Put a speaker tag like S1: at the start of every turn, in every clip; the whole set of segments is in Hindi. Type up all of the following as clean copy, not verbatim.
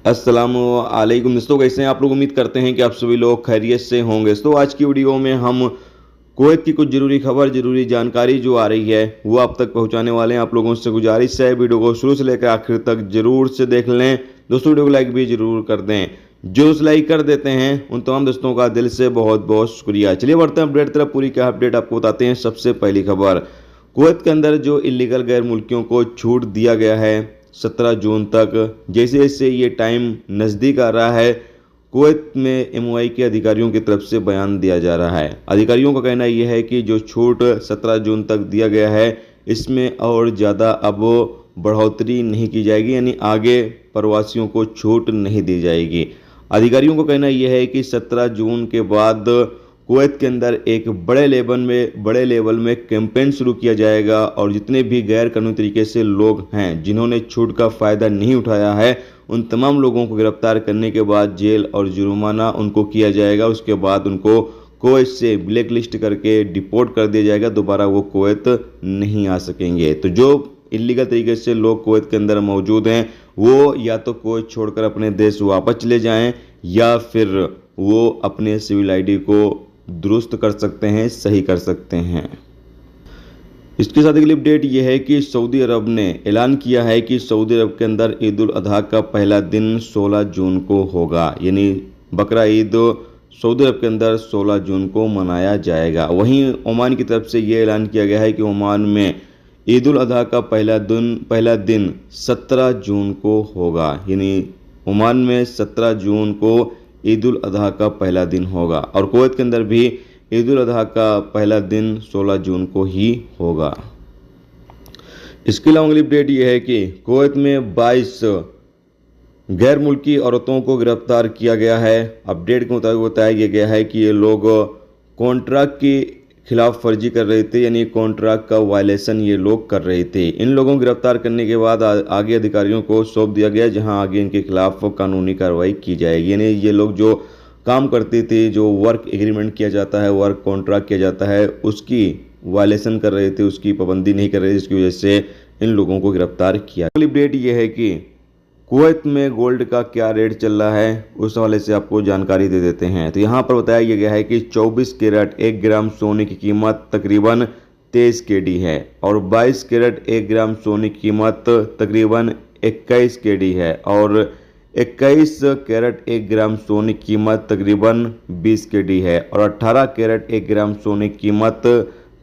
S1: अस्सलामुअलैकुम दोस्तों, कैसे हैं आप लोग। उम्मीद करते हैं कि आप सभी लोग खैरियत से होंगे। तो आज की वीडियो में हम कुवैत की कुछ ज़रूरी खबर, ज़रूरी जानकारी जो आ रही है वो आप तक पहुंचाने वाले हैं। आप लोगों से गुजारिश है वीडियो को शुरू से लेकर आखिर तक जरूर से देख लें। दोस्तों वीडियो को लाइक भी जरूर कर दें। जो उस लाइक कर देते हैं उन तमाम दोस्तों का दिल से बहुत बहुत शुक्रिया। चलिए बढ़ते हैं अपडेट तरफ। पूरी क्या अपडेट आपको बताते हैं। सबसे पहली खबर, कुवैत के अंदर जो इलीगल गैर मुल्कियों को छूट दिया गया है 17 जून तक। जैसे जैसे ये टाइम नज़दीक आ रहा है, कुवैत में एमओआई के अधिकारियों की तरफ से बयान दिया जा रहा है। अधिकारियों का कहना यह है कि जो छूट 17 जून तक दिया गया है इसमें और ज़्यादा अब बढ़ोतरी नहीं की जाएगी, यानी आगे प्रवासियों को छूट नहीं दी जाएगी। अधिकारियों का कहना यह है कि 17 जून के बाद कुवैत के अंदर एक बड़े लेवल में कैंपेन शुरू किया जाएगा और जितने भी गैर कानूनी तरीके से लोग हैं जिन्होंने छूट का फ़ायदा नहीं उठाया है उन तमाम लोगों को गिरफ्तार करने के बाद जेल और जुर्माना उनको किया जाएगा। उसके बाद उनको कुवैत से ब्लैक लिस्ट करके डिपोर्ट कर दिया जाएगा, दोबारा वो कुवैत नहीं आ सकेंगे। तो जो इलीगल तरीके से लोग कुवैत के अंदर मौजूद हैं वो या तो कुवैत छोड़कर अपने देश वापस चले जाएं या फिर वो अपने सिविल आईडी को दुरुस्त कर सकते हैं, सही कर सकते हैं। इसके साथ अगली अपडेट यह है कि सऊदी अरब ने ऐलान किया है कि सऊदी अरब के अंदर ईद उल अजहा का पहला दिन 16 जून को होगा, यानी बकरा ईद सऊदी अरब के अंदर 16 जून को मनाया जाएगा। वहीं ओमान की तरफ से ये ऐलान किया गया है कि ओमान में ईद उल अजहा का पहला दिन 17 जून को होगा, यानी ओमान में 17 जून को ईद उल अजहा का पहला दिन होगा और कुवैत के अंदर भी ईद उल अजहा का पहला दिन 16 जून को ही होगा। इसके अलावा अगली अपडेट यह है कि कुवैत में 22 गैर मुल्की औरतों को गिरफ्तार किया गया है। अपडेट के मुताबिक बताया गया है कि ये लोग कॉन्ट्रैक्ट की खिलाफ वर्जी कर रहे थे, यानी कॉन्ट्रैक्ट का वायलेशन ये लोग कर रहे थे। इन लोगों को गिरफ्तार करने के बाद आगे अधिकारियों को सौंप दिया गया, जहां आगे इनके खिलाफ कानूनी कार्रवाई की जाएगी। यानी ये लोग जो काम करते थे, जो वर्क एग्रीमेंट किया जाता है, वर्क कॉन्ट्रैक्ट किया जाता है, उसकी वायलेशन कर रहे थे, उसकी पाबंदी नहीं कर रहे थे, जिसकी वजह से इन लोगों को गिरफ्तार किया। अगली अपडेट ये है कि कुवैत में गोल्ड का क्या रेट चल रहा है, उस हवाले से आपको जानकारी दे देते हैं। तो यहाँ पर बताया गया है कि 24 कैरेट 1 ग्राम सोने की कीमत तकरीबन 23 केडी है और 22 कैरेट 1 ग्राम सोने की कीमत तकरीबन 21 केडी है और 21 कैरेट 1 ग्राम सोने की कीमत तकरीबन 20 केडी है और 18 कैरेट 1 ग्राम सोने की कीमत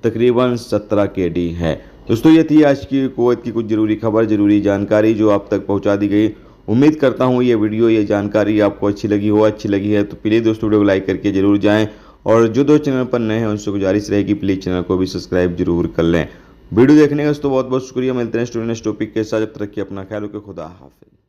S1: तकरीबन 17 केडी है। दोस्तों ये थी आज की कुवैत की कुछ ज़रूरी खबर, ज़रूरी जानकारी जो आप तक पहुंचा दी गई। उम्मीद करता हूं ये वीडियो, ये जानकारी आपको अच्छी लगी है तो प्लीज़ दोस्तों वीडियो को लाइक करके ज़रूर जाएं और जो दोस्त चैनल पर नए हैं उनसे गुजारिश रहेगी प्लीज़ चैनल को भी सब्सक्राइब जरूर कर लें। वीडियो देखने का दोस्तों बहुत बहुत शुक्रिया। मिलते हैं नेक्स्ट टॉपिक के साथ। जब तक रखिए अपना ख्याल रखिए। खुदा हाफिज़।